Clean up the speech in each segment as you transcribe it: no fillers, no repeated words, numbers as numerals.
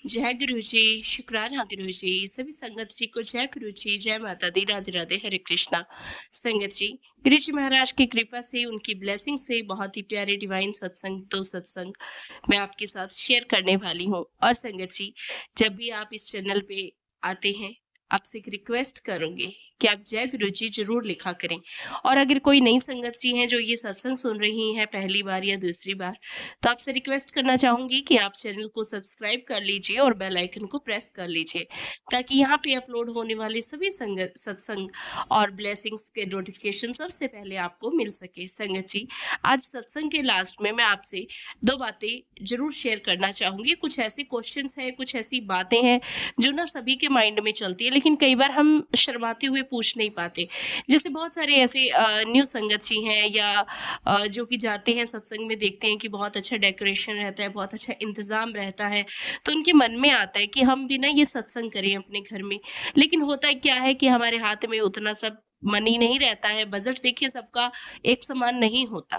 जय गुरु जी, शुक्राना गुरु जी, सभी संगत जी को जय गुरु जी, जय माता दी, राधे राधे, हरे कृष्णा। संगत जी, गुरु जी महाराज की कृपा से, उनकी ब्लेसिंग से बहुत ही प्यारे डिवाइन सत्संग, दो सत्संग मैं आपके साथ शेयर करने वाली हूँ। और संगत जी, जब भी आप इस चैनल पे आते हैं, आपसे एक रिक्वेस्ट करूंगी कि आप जय गुरु जी जरूर लिखा करें। और अगर कोई नई संगत जी हैं जो ये सत्संग सुन रही हैं पहली बार या दूसरी बार, तो आपसे रिक्वेस्ट करना चाहूंगी कि आप चैनल को सब्सक्राइब कर लीजिए और बेल आइकन को प्रेस कर लीजिए, ताकि यहाँ पे अपलोड होने वाले सभी संगत सत्संग और ब्लेसिंग्स के नोटिफिकेशन सबसे पहले आपको मिल सके। संगत जी, आज सत्संग के लास्ट में मैं आपसे दो बातें जरूर शेयर करना चाहूंगी। कुछ ऐसे क्वेश्चंस हैं, कुछ ऐसी बातें हैं जो ना सभी के माइंड में चलती है, लेकिन कई बार हम शर्माते हुए पूछ नहीं पाते। जैसे बहुत सारे ऐसे न्यू संगत जी हैं या जो कि जाते हैं सत्संग में, देखते हैं कि बहुत अच्छा डेकोरेशन रहता है, बहुत अच्छा इंतज़ाम रहता है, तो उनके मन में आता है कि हम भी ना ये सत्संग करें अपने घर में। लेकिन होता क्या है कि हमारे हाथ में उतना सब मनी नहीं रहता है, बजट देखिए सबका एक समान नहीं होता।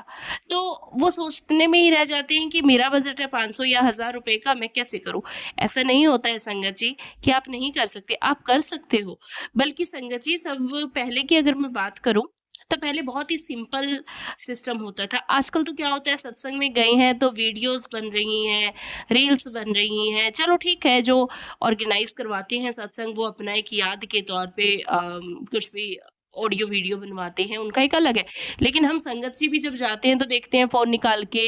तो वो सोचने में ही रह जाते हैं कि मेरा बजट है 500 या 1000 रुपए का, मैं कैसे करूँ? ऐसा नहीं होता है संगत जी कि आप नहीं कर सकते, आप कर सकते हो। बल्कि संगत जी, सब पहले की अगर मैं बात करूँ, तो पहले बहुत ही सिंपल सिस्टम होता था। आजकल तो क्या होता है, सत्संग में गए हैं तो वीडियोज़ बन रही हैं, रील्स बन रही हैं। चलो ठीक है, जो ऑर्गेनाइज़ करवाते हैं सत्संग वो अपना एक याद के तौर पे कुछ भी ऑडियो वीडियो बनवाते हैं, उनका एक अलग है। लेकिन हम संगत से भी जब जाते हैं तो देखते हैं फ़ोन निकाल के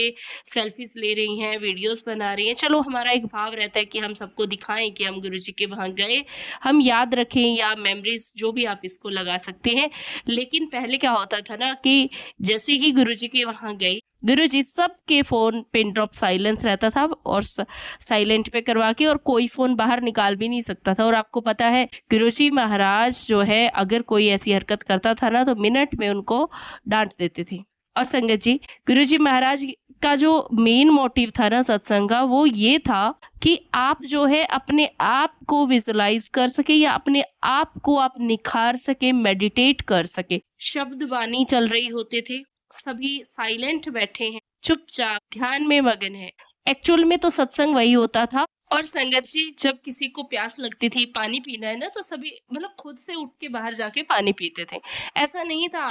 सेल्फीज़ ले रही हैं, वीडियोज़ बना रही हैं। चलो हमारा एक भाव रहता है कि हम सबको दिखाएँ कि हम गुरुजी के वहाँ गए, हम याद रखें या मेमोरीज़ जो भी आप इसको लगा सकते हैं। लेकिन पहले क्या होता था ना कि जैसे ही गुरुजी के वहाँ गए, गुरुजी सबके फ़ोन पिन ड्रॉप साइलेंस रहता था और साइलेंट पे करवा के, और कोई फ़ोन बाहर निकाल भी नहीं सकता था। और आपको पता है, गुरुजी महाराज जो है अगर कोई ऐसी हरकत करता था ना तो मिनट में उनको डाँट देते थे। और संगत जी, गुरुजी महाराज का जो मेन मोटिव था ना सत्संग का, वो ये था कि आप जो है अपने आप को विजुलाइज कर सके या अपने आप को आप निखार सके, मेडिटेट कर सके। शब्द वाणी चल रही होते थे, सभी साइलेंट बैठे हैं, चुपचाप ध्यान में मगन है। एक्चुअल में तो सत्संग वही होता था। और संगत जी, जब किसी को प्यास लगती थी, पानी पीना है ना, तो सभी मतलब खुद से उठ के बाहर जाके पानी पीते थे। ऐसा नहीं था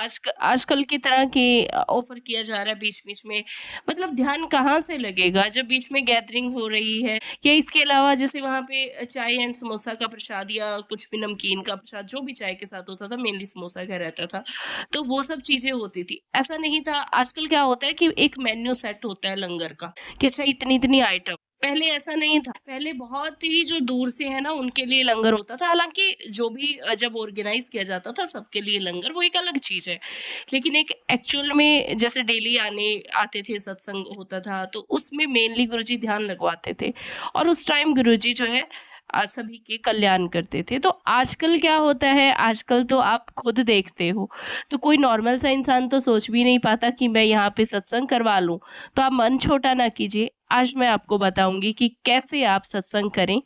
आजकल की तरह कि ऑफर किया जा रहा है बीच-बीच में। मतलब ध्यान कहाँ से लगेगा जब बीच में गैदरिंग हो रही है, या इसके अलावा जैसे वहाँ पे चाय एंड समोसा का प्रसाद या कुछ भी नमकीन का प्रसाद, जो भी चाय के साथ होता था, मेनली समोसा का रहता था। तो वो सब चीज़ें होती थी। ऐसा नहीं था। आजकल क्या होता है कि एक मेन्यू सेट होता है लंगर का, कि अच्छा इतनी-इतनी आइटम। पहले ऐसा नहीं था। पहले बहुत ही जो दूर से है ना उनके लिए लंगर होता था। हालाँकि जो भी जब ऑर्गेनाइज़ किया जाता था सबके लिए लंगर, वो एक अलग चीज़ है। लेकिन एक एक्चुअल में जैसे डेली आते थे, सत्संग होता था, तो उसमें मेनली गुरुजी ध्यान लगवाते थे। और उस टाइम गुरुजी जो है सभी के कल्याण करते थे। तो आजकल क्या होता है, आजकल तो आप खुद देखते हो, तो कोई नॉर्मल सा इंसान तो सोच भी नहीं पाता कि मैं यहाँ पे सत्संग करवा लूँ। तो आप मन छोटा ना कीजिए। आज मैं आपको बताऊँगी कि कैसे आप सत्संग करें,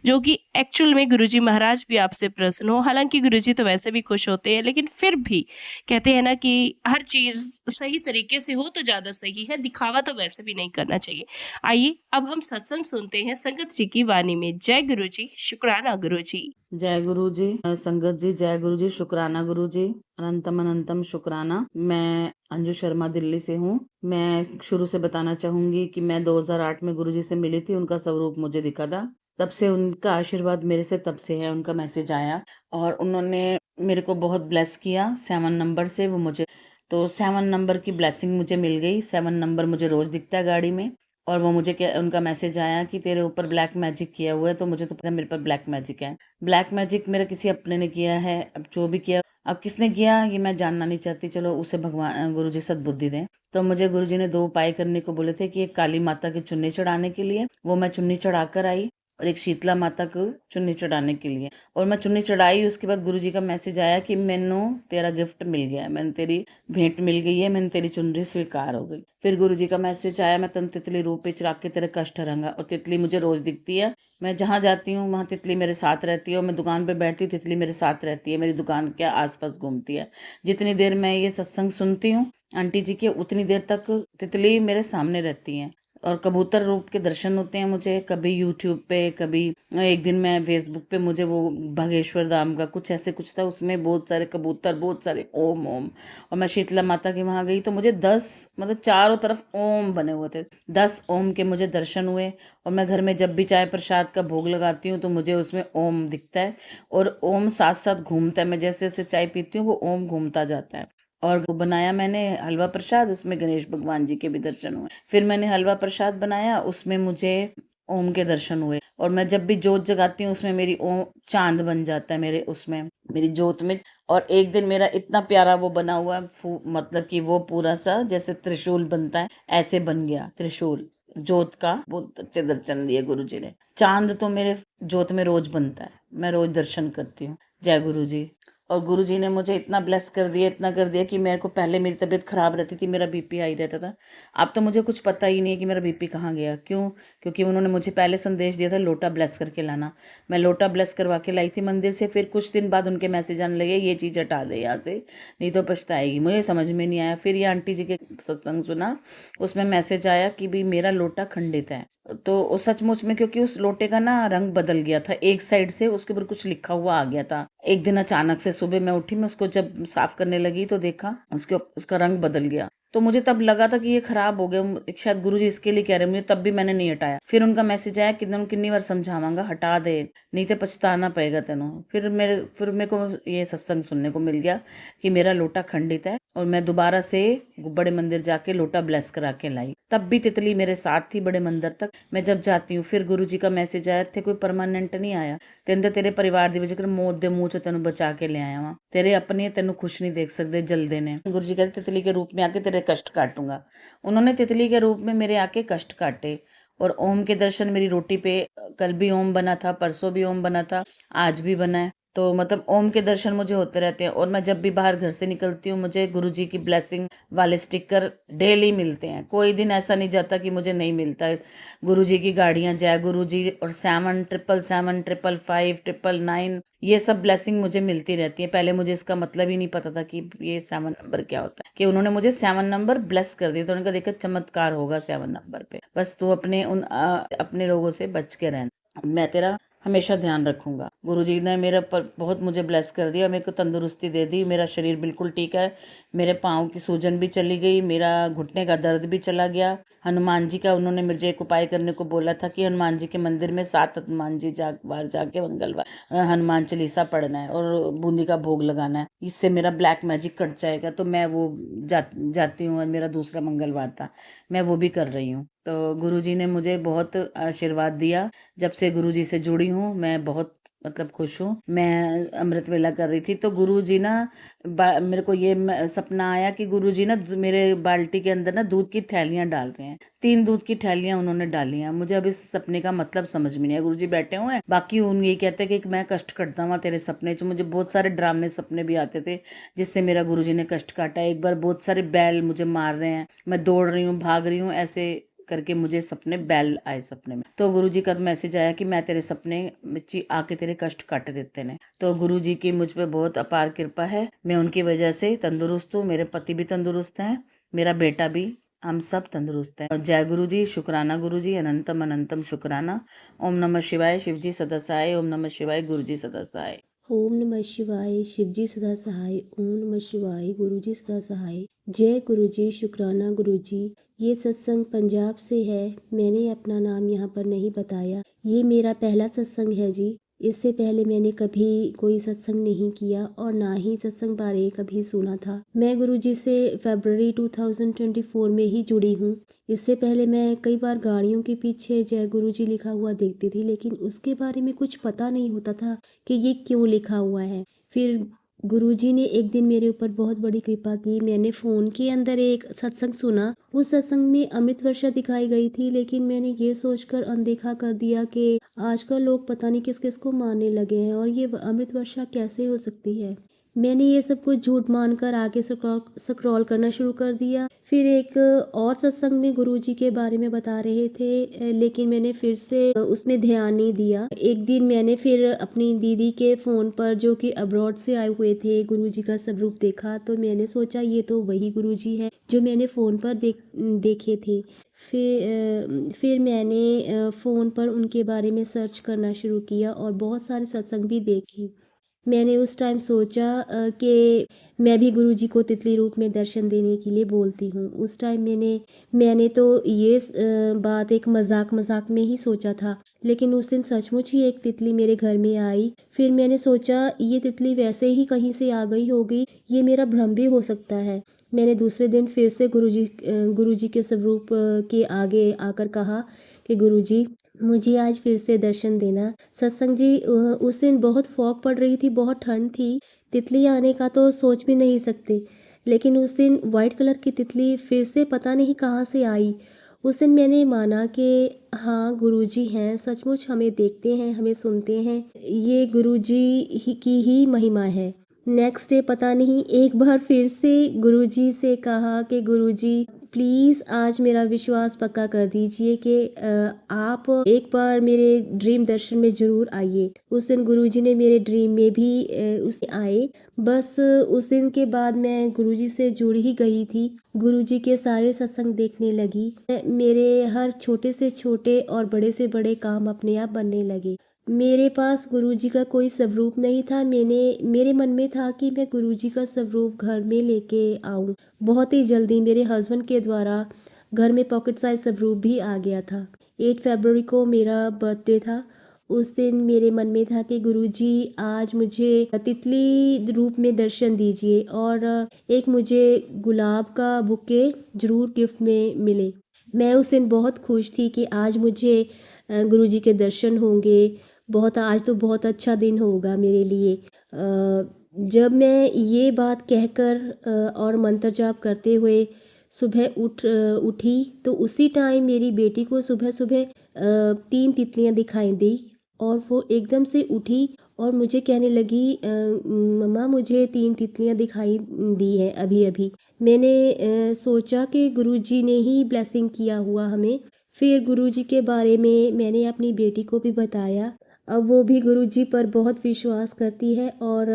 जो कि एक्चुअल में गुरुजी महाराज भी आपसे प्रसन्न हो। हालाँकि गुरुजी तो वैसे भी खुश होते हैं, लेकिन फिर भी कहते हैं ना कि हर चीज़ सही तरीके से हो तो ज़्यादा सही है, दिखावा तो वैसे भी नहीं करना चाहिए। आइए अब हम सत्संग सुनते हैं संगत जी की वाणी में। जय गुरु जी, शुक्राना गुरु जी। जय गुरु जी। संगत जी, जय गुरु जी, शुक्राना गुरु जी, अनंतम अनंतम शुक्राना। मैं अंजू शर्मा दिल्ली से हूँ। मैं शुरू से बताना चाहूंगी कि मैं 2008 में गुरु जी से मिली थी। उनका स्वरूप मुझे दिखा था, तब से उनका आशीर्वाद मेरे से तब से है। उनका मैसेज आया और उन्होंने मेरे को बहुत ब्लेस किया 7 नंबर से। वो मुझे तो 7 नंबर की ब्लेसिंग मुझे मिल गई। 7 नंबर मुझे रोज दिखता है गाड़ी में। और वो मुझे क्या, उनका मैसेज आया कि तेरे ऊपर ब्लैक मैजिक किया हुआ है। तो मुझे तो पता है मेरे पर ब्लैक मैजिक है। ब्लैक मैजिक मेरा किसी अपने ने किया है। अब जो भी किया, अब किसने किया ये मैं जानना नहीं चाहती। चलो उसे भगवान गुरु जी सद्बुद्धि दें। तो मुझे गुरु जी ने 2 उपाय करने को बोले थे कि एक काली माता की चुन्नी चढ़ाने के लिए, वो मैं चुन्नी चढ़ा कर आई, और एक शीतला माता को चुन्नी चढ़ाने के लिए। और मैं चुन्नी चढ़ाई, उसके बाद गुरु जी का मैसेज आया कि मैनू तेरा गिफ्ट मिल गया है, मैंने तेरी भेंट मिल गई है, मैंने तेरी चुनरी स्वीकार हो गई। फिर गुरु जी का मैसेज आया, मैं तन तितली रूप में चिराग के तेरे कष्ट हरांगा। और तितली मुझे रोज दिखती है। मैं जहाँ जाती हूँ वहाँ तितली मेरे साथ रहती है, और मैं दुकान पे बैठती हूँ तितली मेरे साथ रहती है, मेरी दुकान के आसपास घूमती है। जितनी देर मैं ये सत्संग सुनती हूँ आंटी जी के, उतनी देर तक तितली मेरे सामने रहती है। और कबूतर रूप के दर्शन होते हैं मुझे, कभी यूट्यूब पे, कभी एक दिन मैं फेसबुक पे मुझे वो बागेश्वर धाम का कुछ ऐसे कुछ था, उसमें बहुत सारे कबूतर, बहुत सारे ओम ओम। और मैं शीतला माता के वहाँ गई तो मुझे 10 मतलब चारों तरफ ओम बने हुए थे, 10 ओम के मुझे दर्शन हुए। और मैं घर में जब भी चाय प्रसाद का भोग लगाती हूँ तो मुझे उसमें ओम दिखता है और ओम साथ साथ घूमता है। मैं जैसे जैसे चाय पीती हूँ वो ओम घूमता जाता है। और वो बनाया मैंने हलवा प्रसाद, उसमें गणेश भगवान जी के भी दर्शन हुए। फिर मैंने हलवा प्रसाद बनाया, उसमें मुझे ओम के दर्शन हुए। और मैं जब भी जोत जगाती हूँ उसमें मेरी ओम चांद बन जाता है मेरे उसमें, मेरी जोत में। और एक दिन मेरा इतना प्यारा वो बना हुआ है, मतलब कि वो पूरा सा जैसे त्रिशूल बनता है ऐसे बन गया त्रिशूल जोत का। बहुत अच्छे दर्शन दिए गुरु जी ने। चांद तो मेरे जोत में रोज बनता है, मैं रोज दर्शन करती हूँ। जय गुरु जी। और गुरु जी ने मुझे इतना ब्लेस कर दिया, इतना कर दिया कि मेरे को पहले मेरी तबीयत खराब रहती थी, मेरा बीपी हाई रहता था। अब तो मुझे कुछ पता ही नहीं है कि मेरा बीपी कहाँ गया। क्यों? क्योंकि उन्होंने मुझे पहले संदेश दिया था लोटा ब्लेस करके लाना। मैं लोटा ब्लेस करवा के लाई थी मंदिर से। फिर कुछ दिन बाद उनके मैसेज आने लगे, ये चीज़ हटा दे यहाँ से, नहीं तो पछताएगी। मुझे समझ में नहीं आया। फिर ये आंटी जी के सत्संग सुना, उसमें मैसेज आया कि भाई मेरा लोटा खंडित है। तो सचमुच में, क्योंकि उस लोटे का ना रंग बदल गया था, एक साइड से उसके ऊपर कुछ लिखा हुआ आ गया था। एक दिन अचानक से सुबह मैं उठी, मैं उसको जब साफ करने लगी तो देखा उसका रंग बदल गया। तो मुझे तब लगा था कि ये खराब हो गया, शायद गुरुजी इसके लिए कह रहे हैं मुझे, तब भी मैंने नहीं हटाया। फिर उनका मैसेज आया कि तैनू कितनी बार समझावांगा, हटा दे, नहीं तो पछताना पड़ेगा तेनों। फिर मेरे को ये सत्संग सुनने को मिल गया कि मेरा लोटा खंडित है। और मैं दोबारा से बड़े मंदिर जाके लोटा ब्लेस करा के लाई। तब भी तितली मेरे साथ थी बड़े मंदिर तक। मैं जब जाती हूँ फिर गुरुजी का मैसेज आया थे, कोई परमानेंट नहीं आया। तेन तेरे परिवार ਦੀ ਵਜ੍ਹਾ ਮੌਤ ਦੇ ਮੂੰਹ ਚੋਂ ਤੈਨੂੰ बचा के ले आया वहां। तेरे अपने तेनू खुश नहीं देख सकते, जलते ने। गुरु जी कहते तितली के रूप में आके तेरे कष्ट काटूंगा। उन्होंने तितली के रूप में मेरे आके कष्ट काटे। और ओम के दर्शन मेरी रोटी पे, कल भी ओम बना था, परसों भी ओम बना था, आज भी बना है। तो मतलब ओम के दर्शन मुझे होते रहते हैं। और मैं जब भी बाहर घर से निकलती हूँ मुझे गुरु जी की ब्लेसिंग वाले स्टिकर डेली मिलते हैं। कोई दिन ऐसा नहीं जाता कि मुझे नहीं मिलता है। गुरु जी की गाड़ियाँ, जय गुरु जी और 777 555 999, ये सब ब्लेसिंग मुझे मिलती रहती है। पहले मुझे इसका मतलब ही नहीं पता था कि ये 7 नंबर क्या होता है, कि उन्होंने मुझे 7 नंबर ब्लेस कर दिया। तो उन्होंने कहा देखा चमत्कार होगा 7 नंबर पे, बस तू अपने अपने लोगों से बच के रहना, मैं तेरा हमेशा ध्यान रखूंगा। गुरुजी ने मेरे पर बहुत मुझे ब्लेस कर दिया, मेरे को तंदुरुस्ती दे दी, मेरा शरीर बिल्कुल ठीक है। मेरे पाँव की सूजन भी चली गई, मेरा घुटने का दर्द भी चला गया। हनुमान जी का उन्होंने मुझे एक उपाय करने को बोला था कि हनुमान जी के मंदिर में 7 हनुमान जी बार जाके मंगलवार हनुमान चालीसा पढ़ना है और बूंदी का भोग लगाना है, इससे मेरा ब्लैक मैजिक कट जाएगा। तो मैं वो जाती हूँ। और मेरा दूसरा मंगलवार था, मैं वो भी कर रही हूँ। तो गुरुजी ने मुझे बहुत आशीर्वाद दिया। जब से गुरुजी से जुड़ी हूँ मैं बहुत मतलब खुश हूँ। मैं अमृत वेला कर रही थी तो गुरुजी ना मेरे को ये सपना आया कि गुरुजी ना मेरे बाल्टी के अंदर ना दूध की थैलियाँ डाल रहे हैं। 3 दूध की थैलियाँ उन्होंने डाली हैं। मुझे अब इस सपने का मतलब समझ में नहीं आया। गुरुजी बैठे हुए हैं, बाकी उन ये कहते हैं कि मैं कष्ट करता हूँ तेरे सपने च। मुझे बहुत सारे ड्रामे सपने भी आते थे जिससे मेरा गुरुजी ने कष्ट काटा। एक बार बहुत सारे बैल मुझे मार रहे हैं, मैं दौड़ रही हूँ, भाग रही हूँ, ऐसे करके मुझे सपने बैल आए सपने में। तो गुरुजी का मैसेज आया कि मैं तेरे सपने में आके तेरे कष्ट काट देते ने। तो गुरुजी की मुझ पे बहुत अपार कृपा है, मैं उनकी वजह से तंदुरुस्त हूँ, मेरे पति भी तंदुरुस्त हैं, मेरा बेटा भी, हम सब तंदुरुस्त हैं। जय गुरु जी, शुक्राना गुरु जी, अनंतम अनंतम शुक्राना। ओम नमः शिवाय, शिव जी सदा सहाय। ओम नमः शिवाय, गुरु जी सदा सहाय। ओम नमः शिवाय, शिव जी सदा सहाय। ओम नमः शिवाय, गुरु जी सदा सहाय। जय गुरु जी, शुक्राना गुरु जी। ये सत्संग पंजाब से है, मैंने अपना नाम यहाँ पर नहीं बताया। ये मेरा पहला सत्संग है जी। इससे पहले मैंने कभी कोई सत्संग नहीं किया और ना ही सत्संग बारे कभी सुना था। मैं गुरु जी से फरवरी 2024 में ही जुड़ी हूँ। इससे पहले मैं कई बार गाड़ियों के पीछे जय गुरु जी लिखा हुआ देखती थी, लेकिन उसके बारे में कुछ पता नहीं होता था कि ये क्यों लिखा हुआ है। फिर गुरुजी ने एक दिन मेरे ऊपर बहुत बड़ी कृपा की। मैंने फ़ोन के अंदर एक सत्संग सुना। उस सत्संग में अमृत वर्षा दिखाई गई थी, लेकिन मैंने ये सोचकर अनदेखा कर दिया कि आजकल लोग पता नहीं किस किस को मारने लगे हैं और ये अमृत वर्षा कैसे हो सकती है। मैंने ये सब कुछ झूठ मानकर आगे स्क्रॉल करना शुरू कर दिया। फिर एक और सत्संग में गुरुजी के बारे में बता रहे थे, लेकिन मैंने फिर से उसमें ध्यान नहीं दिया। एक दिन मैंने फिर अपनी दीदी के फ़ोन पर, जो कि अब्रॉड से आए हुए थे, गुरुजी का स्वरूप देखा। तो मैंने सोचा ये तो वही गुरुजी है जो मैंने फ़ोन पर देखे थे। फिर मैंने फ़ोन पर उनके बारे में सर्च करना शुरू किया और बहुत सारे सत्संग भी देखे। मैंने उस टाइम सोचा कि मैं भी गुरुजी को तितली रूप में दर्शन देने के लिए बोलती हूँ। उस टाइम मैंने तो ये बात एक मजाक में ही सोचा था, लेकिन उस दिन सचमुच ही एक तितली मेरे घर में आई। फिर मैंने सोचा ये तितली वैसे ही कहीं से आ गई होगी, ये मेरा भ्रम भी हो सकता है। मैंने दूसरे दिन फिर से गुरुजी के स्वरूप के आगे आकर कहा कि गुरुजी, मुझे आज फिर से दर्शन देना। सत्संग जी, उस दिन बहुत फॉग पड़ रही थी, बहुत ठंड थी। तितली आने का तो सोच भी नहीं सकते, लेकिन उस दिन वाइट कलर की तितली फिर से पता नहीं कहाँ से आई। उस दिन मैंने माना कि हाँ, गुरुजी हैं, सचमुच हमें देखते हैं, हमें सुनते हैं। ये की ही महिमा है। नेक्स्ट डे पता नहीं एक बार फिर से गुरुजी से कहा कि गुरुजी प्लीज़ आज मेरा विश्वास पक्का कर दीजिए कि आप एक बार मेरे ड्रीम दर्शन में ज़रूर आइए। उस दिन गुरुजी ने मेरे ड्रीम में भी उस आए। बस उस दिन के बाद मैं गुरुजी से जुड़ ही गई थी। गुरुजी के सारे सत्संग देखने लगी। मेरे हर छोटे से छोटे और बड़े से बड़े काम अपने आप बनने लगे। मेरे पास गुरुजी का कोई स्वरूप नहीं था। मेरे मन में था कि मैं गुरुजी का स्वरूप घर में लेके आऊं। बहुत ही जल्दी मेरे हस्बैंड के द्वारा घर में पॉकेट साइज स्वरूप भी आ गया था। 8 फरवरी को मेरा बर्थडे था। उस दिन मेरे मन में था कि गुरुजी आज मुझे तितली रूप में दर्शन दीजिए और एक मुझे गुलाब का बुके जरूर गिफ्ट में मिले। मैं उस दिन बहुत खुश थी कि आज मुझे गुरुजी के दर्शन होंगे। आज तो बहुत अच्छा दिन होगा मेरे लिए। जब मैं ये बात कहकर और मंत्र जाप करते हुए सुबह उठी, तो उसी टाइम मेरी बेटी को सुबह 3 तितलियां दिखाई दी और वो एकदम से उठी और मुझे कहने लगी, मम्मा मुझे 3 तितलियां दिखाई दी हैं अभी-अभी। मैंने सोचा कि गुरुजी ने ही ब्लेसिंग किया हुआ हमें। फिर गुरुजी के बारे में मैंने अपनी बेटी को भी बताया। अब वो भी गुरुजी पर बहुत विश्वास करती है और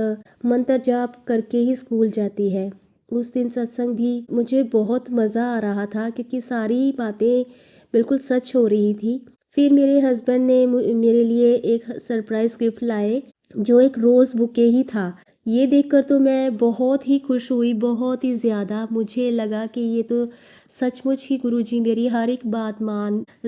मंत्र जाप करके ही स्कूल जाती है। उस दिन सत्संग भी मुझे बहुत मज़ा आ रहा था क्योंकि सारी बातें बिल्कुल सच हो रही थी। फिर मेरे हस्बैंड ने मेरे लिए एक सरप्राइज़ गिफ्ट लाए, जो एक रोज़ बुके ही था। ये देखकर तो मैं बहुत ही खुश हुई, बहुत ही ज़्यादा। मुझे लगा कि ये तो सचमुच ही गुरुजी मेरी हर एक बात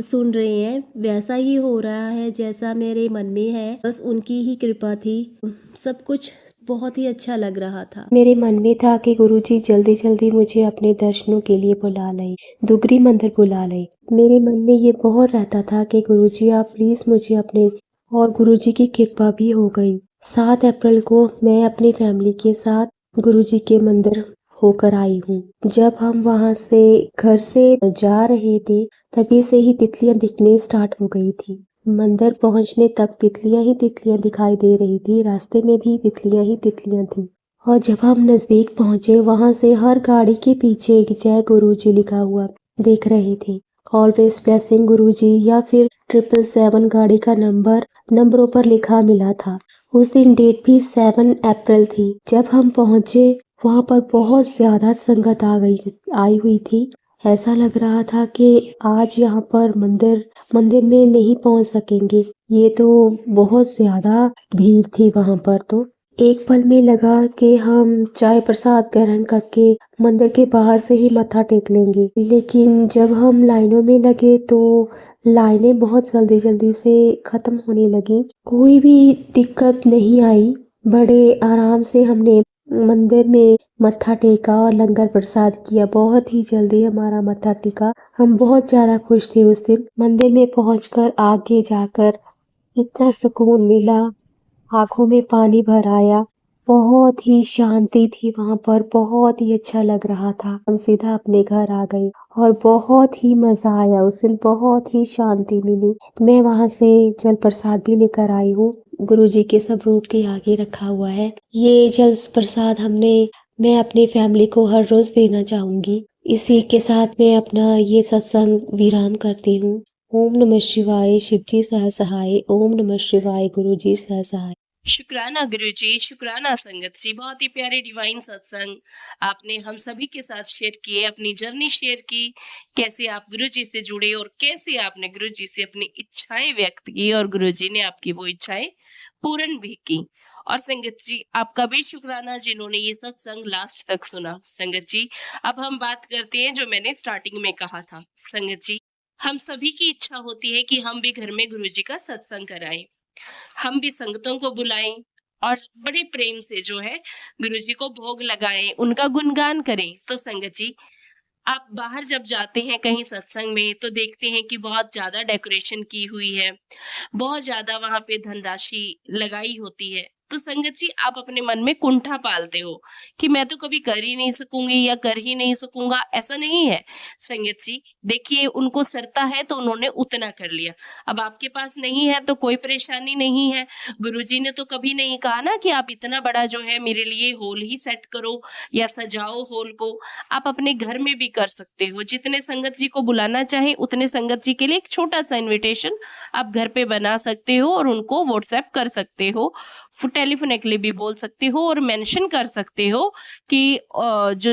सुन रहे हैं। वैसा ही हो रहा है जैसा मेरे मन में है, बस उनकी ही कृपा थी। सब कुछ बहुत ही अच्छा लग रहा था। मेरे मन में था कि गुरुजी जल्दी जल्दी मुझे अपने दर्शनों के लिए बुला लें, दुगरी मंदिर बुला लें। मेरे मन में ये बहुत रहता था कि गुरुजी आप प्लीज़ मुझे अपने, और गुरुजी की कृपा भी हो गई। 7 अप्रैल को मैं अपनी फैमिली के साथ गुरुजी के मंदिर होकर आई हूँ। जब हम वहाँ से घर से जा रहे थे, तभी से ही तितलियां दिखने स्टार्ट हो गई थी। मंदिर पहुँचने तक तितलियां ही तितलियां दिखाई दे रही थी। रास्ते में भी तितलियां ही तितलियां थी। और जब हम नज़दीक पहुँचे, वहाँ से हर गाड़ी के पीछे एक जय गुरुजी लिखा हुआ देख रहे थे। ऑलवेज ब्लेसिंग गुरुजी, या फिर 777 गाड़ी का नंबरों पर लिखा मिला था। उस दिन डेट भी 7 अप्रैल थी। जब हम पहुँचे, वहाँ पर बहुत ज़्यादा संगत आई हुई थी। ऐसा लग रहा था कि आज यहाँ पर मंदिर में नहीं पहुँच सकेंगे। ये तो बहुत ज़्यादा भीड़ थी वहाँ पर। तो एक पल में लगा कि हम चाय प्रसाद ग्रहण करके मंदिर के बाहर से ही मत्था टेक लेंगे, लेकिन जब हम लाइनों में लगे तो लाइनें बहुत जल्दी जल्दी से ख़त्म होने लगी। कोई भी दिक्कत नहीं आई। बड़े आराम से हमने मंदिर में मत्था टेका और लंगर प्रसाद किया। बहुत ही जल्दी हमारा मत्था टेका। हम बहुत ज़्यादा खुश थे उस दिन। मंदिर में पहुंचकर आगे जाकर इतना सुकून मिला, आंखों में पानी भर आया। बहुत ही शांति थी वहाँ पर, बहुत ही अच्छा लग रहा था। हम सीधा अपने घर आ गए और बहुत ही मज़ा आया उस दिन, बहुत ही शांति मिली। मैं वहाँ से जल प्रसाद भी लेकर आई हूँ। गुरुजी के स्वरूप के आगे रखा हुआ है। ये जल प्रसाद मैं अपनी फैमिली को हर रोज देना चाहूंगी। इसी के साथ मैं अपना ये सत्संग विराम करती हूँ। ओम नमः शिवाय, शिवजी सह सहाय। ओम नमः शिवाय, गुरुजी सह सहाय। शुक्राना गुरुजी, शुक्राना संगत जी। बहुत ही प्यारे डिवाइन सत्संग आपने हम सभी के साथ शेयर किए, अपनी जर्नी शेयर की, कैसे आप गुरुजी से जुड़े और कैसे आपने गुरुजी से अपनी इच्छाएं व्यक्त की और गुरुजी ने आपकी वो इच्छाएं पूर्ण भी की। और संगत जी आपका भी शुक्राना जिन्होंने ये सत्संग लास्ट तक सुना। संगत जी अब हम बात करते हैं जो मैंने स्टार्टिंग में कहा था। संगत जी हम सभी की इच्छा होती है कि हम भी घर में गुरुजी का सत्संग कराएं, हम भी संगतों को बुलाएं और बड़े प्रेम से जो है गुरुजी को भोग लगाएं, उनका गुणगान करें। तो संगत जी आप बाहर जब जाते हैं कहीं सत्संग में तो देखते हैं कि बहुत ज्यादा डेकोरेशन की हुई है, बहुत ज्यादा वहां पे धनराशि लगाई होती है। तो संगत जी आप अपने मन में कुंठा पालते हो कि मैं तो कभी कर ही नहीं सकूंगी या कर ही नहीं सकूंगा, ऐसा नहीं है। संगत जी देखिए उनको सरता है तो उन्होंने उतना कर लिया, अब आपके पास नहीं है तो कोई परेशानी नहीं है। गुरुजी ने तो कभी नहीं कहा ना कि आप इतना बड़ा जो है मेरे लिए हॉल ही सेट करो या सजाओ हॉल को। आप अपने घर में भी कर सकते हो, जितने संगत जी को बुलाना चाहे उतने संगत जी के लिए एक छोटा सा इनविटेशन आप घर पे बना सकते हो और उनको व्हाट्सएप कर सकते हो, टेलीफोनिकली भी बोल सकते हो और मेंशन कर सकते हो कि जो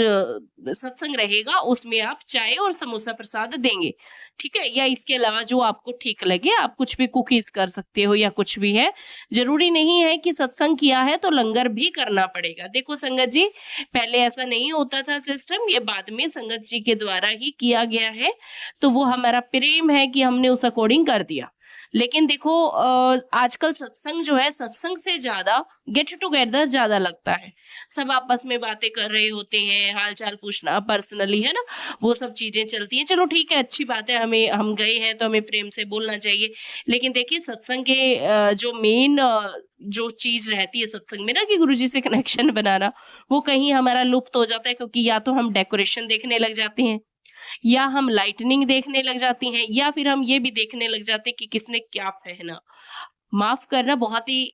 सत्संग रहेगा उसमें आप चाय और समोसा प्रसाद देंगे, ठीक है। या इसके अलावा जो आपको ठीक लगे आप कुछ भी कुकीज कर सकते हो या कुछ भी है। जरूरी नहीं है कि सत्संग किया है तो लंगर भी करना पड़ेगा। देखो संगत जी पहले ऐसा नहीं होता था सिस्टम, ये बाद में संगत जी के द्वारा ही किया गया है, तो वो हमारा प्रेम है कि हमने उस अकॉर्डिंग कर दिया। लेकिन देखो आजकल सत्संग जो है सत्संग से ज्यादा गेट टुगेदर ज्यादा लगता है। सब आपस में बातें कर रहे होते हैं, हाल चाल पूछना पर्सनली, है ना, वो सब चीजें चलती हैं। चलो ठीक है, अच्छी बात है, हमें हम गए हैं तो हमें प्रेम से बोलना चाहिए। लेकिन देखिए सत्संग के जो मेन जो चीज रहती है सत्संग में ना कि गुरुजी से कनेक्शन बनाना, वो कहीं हमारा लुप्त हो जाता है, क्योंकि या तो हम डेकोरेशन देखने लग जाते हैं या हम लाइटनिंग देखने लग जाती हैं या फिर हम ये भी देखने लग जाते हैं कि किसने क्या पहना। माफ करना, बहुत ही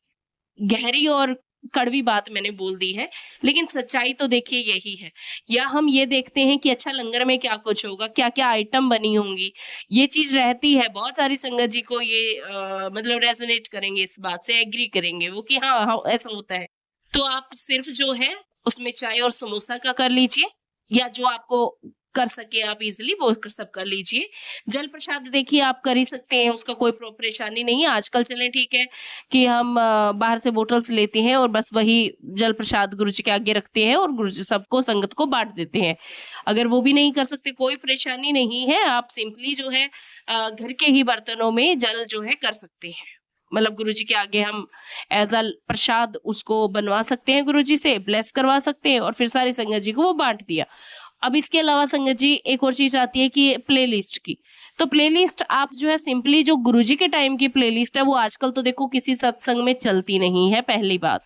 गहरी और कड़वी बात मैंने बोल दी है, लेकिन सच्चाई तो देखिए यही है। या हम ये देखते हैं कि अच्छा लंगर में क्या कुछ होगा, क्या क्या आइटम बनी होंगी, ये चीज रहती है। बहुत सारी संगत जी को ये मतलब रेजोनेट करेंगे, इस बात से एग्री करेंगे वो कि हाँ हाँ ऐसा होता है। तो आप सिर्फ जो है उसमें चाय और समोसा का कर लीजिए, या जो आपको कर सके आप इजिली वो सब कर लीजिए। जल प्रसाद देखिए आप कर ही सकते हैं, उसका कोई परेशानी नहीं है। आजकल चले ठीक है कि हम बाहर से बोटल्स लेते हैं और बस वही जल प्रसाद गुरुजी के आगे रखते हैं और गुरुजी सबको संगत को बांट देते हैं। अगर वो भी नहीं कर सकते कोई परेशानी नहीं है, आप सिंपली जो है घर के ही बर्तनों में जल जो है कर सकते हैं। मतलब गुरुजी के आगे हम एज अ प्रसाद उसको बनवा सकते हैं, गुरुजी से ब्लेस करवा सकते हैं और फिर सारी संगत जी को वो बांट दिया। अब इसके अलावा संगत जी एक और चीज आती है कि प्लेलिस्ट की। तो प्लेलिस्ट आप जो है सिंपली जो गुरुजी के टाइम की प्लेलिस्ट है वो आजकल तो देखो किसी सत्संग में चलती नहीं है, पहली बात,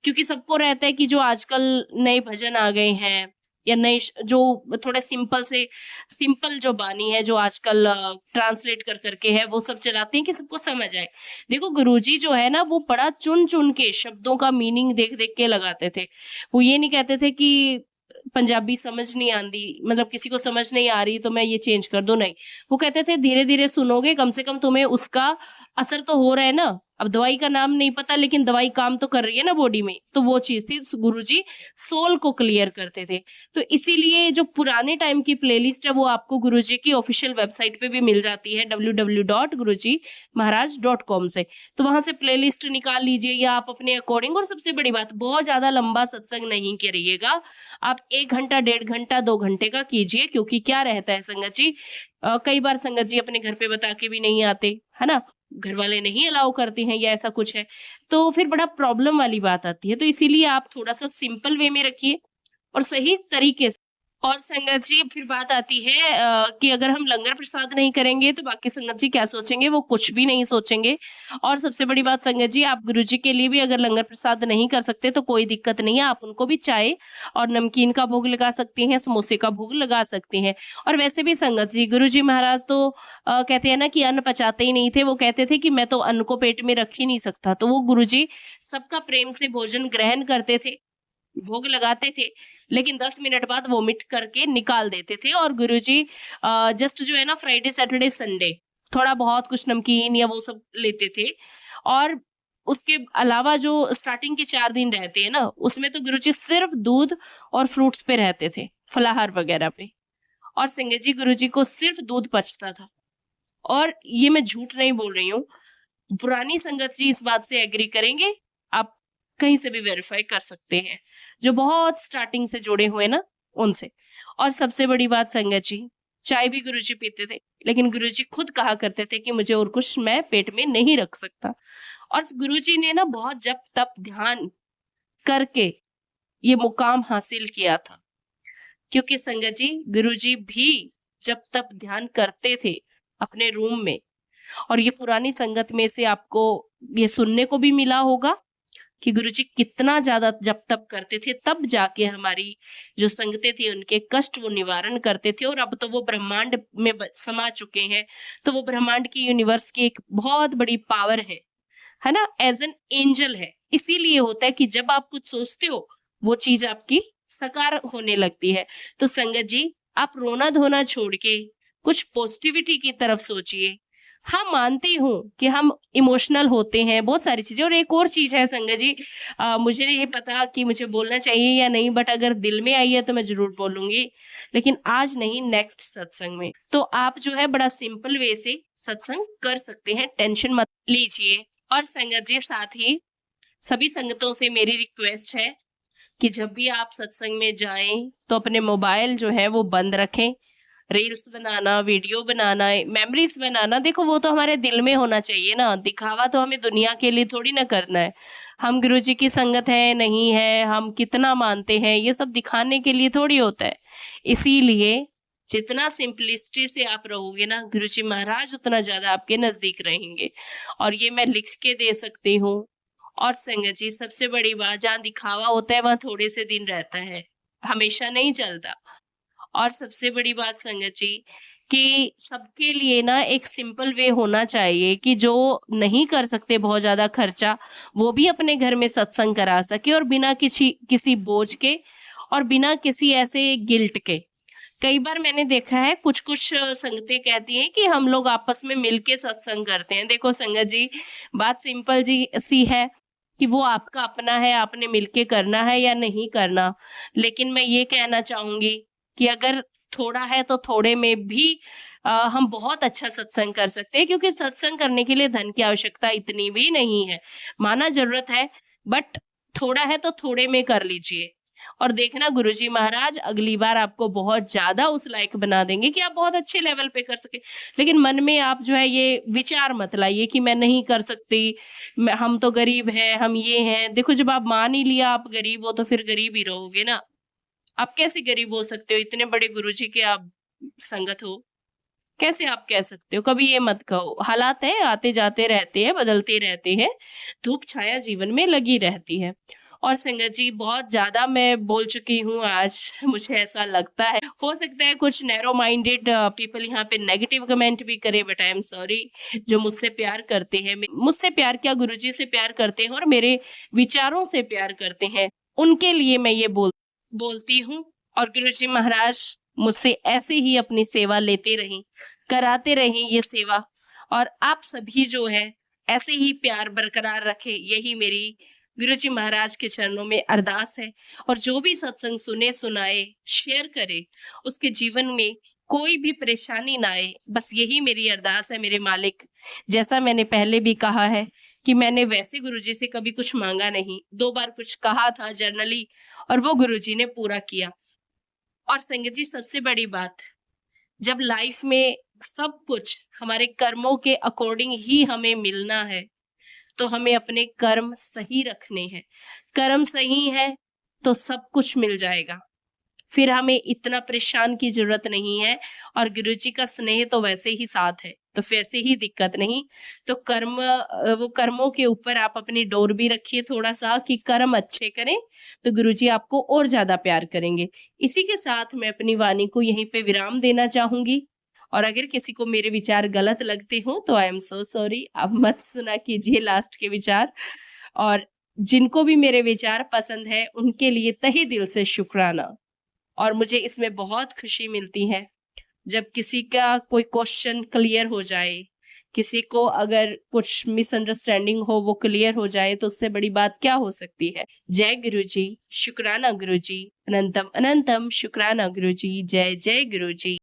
क्योंकि सबको रहता है कि जो आजकल नए भजन आ गए हैं या नए जो थोड़े सिंपल जो बानी है जो आजकल ट्रांसलेट कर करके है वो सब चलाते हैं कि सबको समझ आए। देखो गुरुजी जो है ना वो बड़ा चुन चुन के शब्दों का मीनिंग देख देख के लगाते थे। वो ये नहीं कहते थे कि पंजाबी समझ नहीं आती, मतलब किसी को समझ नहीं आ रही तो मैं ये चेंज कर दूं, नहीं। वो कहते थे धीरे धीरे सुनोगे कम से कम तुम्हें उसका असर तो हो रहा है ना। अब दवाई का नाम नहीं पता लेकिन दवाई काम तो कर रही है ना बॉडी में, तो वो चीज थी। गुरुजी सोल को क्लियर करते थे। तो इसीलिए जो पुराने टाइम की प्लेलिस्ट है वो आपको गुरुजी की ऑफिशियल वेबसाइट पे भी मिल जाती है www.gurujimaharaj.com से। तो वहां से प्लेलिस्ट निकाल लीजिए या आप अपने अकॉर्डिंग। और सबसे बड़ी बात, बहुत ज्यादा लंबा सत्संग नहीं करिएगा आप, 1 घंटा 1.5 घंटा 2 घंटे का कीजिए। क्योंकि क्या रहता है संगत जी, कई बार संगत जी अपने घर पे बता के भी नहीं आते, है ना, घर वाले नहीं अलाउ करते हैं या ऐसा कुछ है, तो फिर बड़ा प्रॉब्लम वाली बात आती है। तो इसीलिए आप थोड़ा सा सिंपल वे में रखिए और सही तरीके से और संगत जी फिर बात आती है कि अगर हम लंगर प्रसाद नहीं करेंगे तो बाकी संगत जी क्या सोचेंगे, वो कुछ भी नहीं सोचेंगे। और सबसे बड़ी बात संगत जी, आप गुरुजी के लिए भी अगर लंगर प्रसाद नहीं कर सकते तो कोई दिक्कत नहीं है, आप उनको भी चाय और नमकीन का भोग लगा सकती हैं, समोसे का भोग लगा सकती हैं। और वैसे भी संगत जी, गुरुजी महाराज तो कहते हैं ना कि अन्न पचाते ही नहीं थे, वो कहते थे कि मैं तो अन्न को पेट में रख ही नहीं सकता। तो वो गुरुजी सबका प्रेम से भोजन ग्रहण करते थे, भोग लगाते थे, लेकिन 10 मिनट बाद वोमिट करके निकाल देते थे। और गुरुजी जस्ट जो है ना फ्राइडे, सैटरडे, संडे थोड़ा बहुत कुछ नमकीन या वो सब लेते थे। और उसके अलावा जो स्टार्टिंग के 4 दिन रहते हैं ना, उसमें तो गुरुजी सिर्फ दूध और फ्रूट्स पे रहते थे, फलाहार वगैरह पे। और संगत जी, गुरुजी को सिर्फ दूध पचता था। और ये मैं झूठ नहीं बोल रही हूँ, पुरानी संगत जी इस बात से एग्री करेंगे, आप कहीं से भी वेरीफाई कर सकते हैं, जो बहुत स्टार्टिंग से जुड़े हुए ना उनसे। और सबसे बड़ी बात संगत जी, चाय भी गुरुजी पीते थे, लेकिन गुरुजी खुद कहा करते थे कि मुझे और कुछ मैं पेट में नहीं रख सकता। और गुरुजी ने ना बहुत जप तप ध्यान करके ये मुकाम हासिल किया था, क्योंकि संगत जी गुरुजी भी जप तप ध्यान करते थे अपने रूम में। और ये पुरानी संगत में से आपको ये सुनने को भी मिला होगा कि गुरुजी कितना ज्यादा जप तप करते थे, तब जाके हमारी जो संगतें थी उनके कष्ट वो निवारण करते थे। और अब तो वो ब्रह्मांड में समा चुके हैं, तो वो ब्रह्मांड की यूनिवर्स की एक बहुत बड़ी पावर है ना, एज एन एंजल है। इसीलिए होता है कि जब आप कुछ सोचते हो वो चीज आपकी साकार होने लगती है। तो संगत जी, आप रोना धोना छोड़ के कुछ पॉजिटिविटी की तरफ सोचिए। हाँ, मानती हूँ कि हम इमोशनल होते हैं, बहुत सारी चीजें। और एक और चीज है संगत जी, मुझे नहीं पता कि मुझे बोलना चाहिए या नहीं, बट अगर दिल में आई है तो मैं जरूर बोलूंगी, लेकिन आज नहीं, नेक्स्ट सत्संग में। तो आप जो है बड़ा सिंपल वे से सत्संग कर सकते हैं, टेंशन मत लीजिए। और संगत जी, साथ ही सभी संगतों से मेरी रिक्वेस्ट है कि जब भी आप सत्संग में जाएं तो अपने मोबाइल जो है वो बंद रखें। रील्स बनाना, वीडियो बनाना, मेमोरीज बनाना, देखो वो तो हमारे दिल में होना चाहिए ना, दिखावा तो हमें दुनिया के लिए थोड़ी ना करना है। हम गुरुजी की संगत है नहीं है, हम कितना मानते हैं, ये सब दिखाने के लिए थोड़ी होता है। इसीलिए जितना सिंपलिसिटी से आप रहोगे ना, गुरुजी महाराज उतना ज्यादा आपके नजदीक रहेंगे। और ये मैं लिख के दे सकती हूँ। और संगत जी, सबसे बड़ी बात, जहाँ दिखावा होता है वहां थोड़े से दिन रहता है, हमेशा नहीं चलता। और सबसे बड़ी बात संगत जी, कि सबके लिए ना एक सिंपल वे होना चाहिए कि जो नहीं कर सकते बहुत ज्यादा खर्चा, वो भी अपने घर में सत्संग करा सके, और बिना किसी बोझ के और बिना किसी ऐसे गिल्ट के। कई बार मैंने देखा है कुछ कुछ संगतें कहती हैं कि हम लोग आपस में मिलके सत्संग करते हैं। देखो संगत जी, बात सिंपल जी सी है कि वो आपका अपना है, आपने मिलके करना है या नहीं करना। लेकिन मैं ये कहना चाहूंगी कि अगर थोड़ा है तो थोड़े में भी हम बहुत अच्छा सत्संग कर सकते हैं, क्योंकि सत्संग करने के लिए धन की आवश्यकता इतनी भी नहीं है। माना जरूरत है, बट थोड़ा है तो थोड़े में कर लीजिए। और देखना गुरुजी महाराज अगली बार आपको बहुत ज्यादा उस लायक बना देंगे कि आप बहुत अच्छे लेवल पे कर सके। लेकिन मन में आप जो है ये विचार मत लाइए कि मैं नहीं कर सकती, हम तो गरीब हैं, हम ये हैं। देखो, जब आप मान ही लिया आप गरीब हो तो फिर गरीब ही रहोगे ना। आप कैसे गरीब हो सकते हो, इतने बड़े गुरुजी के आप संगत हो, कैसे आप कह सकते हो? कभी ये मत कहो। हालात है, आते जाते रहते हैं, बदलते रहते हैं, धूप छाया जीवन में लगी रहती है। और संगत जी, बहुत ज्यादा मैं बोल चुकी हूँ आज, मुझे ऐसा लगता है। हो सकता है कुछ नैरो माइंडेड पीपल यहाँ पे नेगेटिव कमेंट भी करे, बट आई एम सॉरी। जो मुझसे प्यार करते हैं, मुझसे प्यार क्या, गुरुजी से प्यार करते हैं और मेरे विचारों से प्यार करते हैं, उनके लिए मैं ये बोलती हूँ। और गुरुजी महाराज मुझसे ऐसे ही अपनी सेवा लेते रहें, कराते रहें ये सेवा। और आप सभी जो है ऐसे ही प्यार बरकरार रखें, यही मेरी गुरुजी महाराज के चरणों में अरदास है। और जो भी सत्संग सुने, सुनाए, शेयर करे, उसके जीवन में कोई भी परेशानी ना आए, बस यही मेरी अरदास है मेरे मालिक। जैसा मैंने पहले भी कहा है कि मैंने वैसे गुरुजी से कभी कुछ मांगा नहीं, 2 बार कुछ कहा था जर्नली, और वो गुरुजी ने पूरा किया। और संगत जी, सबसे बड़ी बात, जब लाइफ में सब कुछ हमारे कर्मों के अकॉर्डिंग ही हमें मिलना है, तो हमें अपने कर्म सही रखने हैं। कर्म सही है तो सब कुछ मिल जाएगा, फिर हमें इतना परेशान की जरूरत नहीं है, और गुरुजी का स्नेह तो वैसे ही साथ है, तो वैसे ही दिक्कत नहीं। तो वो कर्मों के ऊपर आप अपनी डोर भी रखिए थोड़ा सा, कि कर्म अच्छे करें तो गुरुजी आपको और ज्यादा प्यार करेंगे। इसी के साथ मैं अपनी वाणी को यहीं पे विराम देना चाहूंगी, और अगर किसी को मेरे विचार गलत लगते हो तो आई एम सो सॉरी, आप मत सुना कीजिए लास्ट के विचार। और जिनको भी मेरे विचार पसंद है उनके लिए तहे दिल से शुक्राना। और मुझे इसमें बहुत खुशी मिलती है जब किसी का कोई क्वेश्चन क्लियर हो जाए, किसी को अगर कुछ मिसअंडरस्टैंडिंग हो वो क्लियर हो जाए, तो उससे बड़ी बात क्या हो सकती है। जय गुरुजी, शुक्राना गुरुजी, अनंतम अनंतम शुक्राना गुरुजी, जय जय गुरुजी।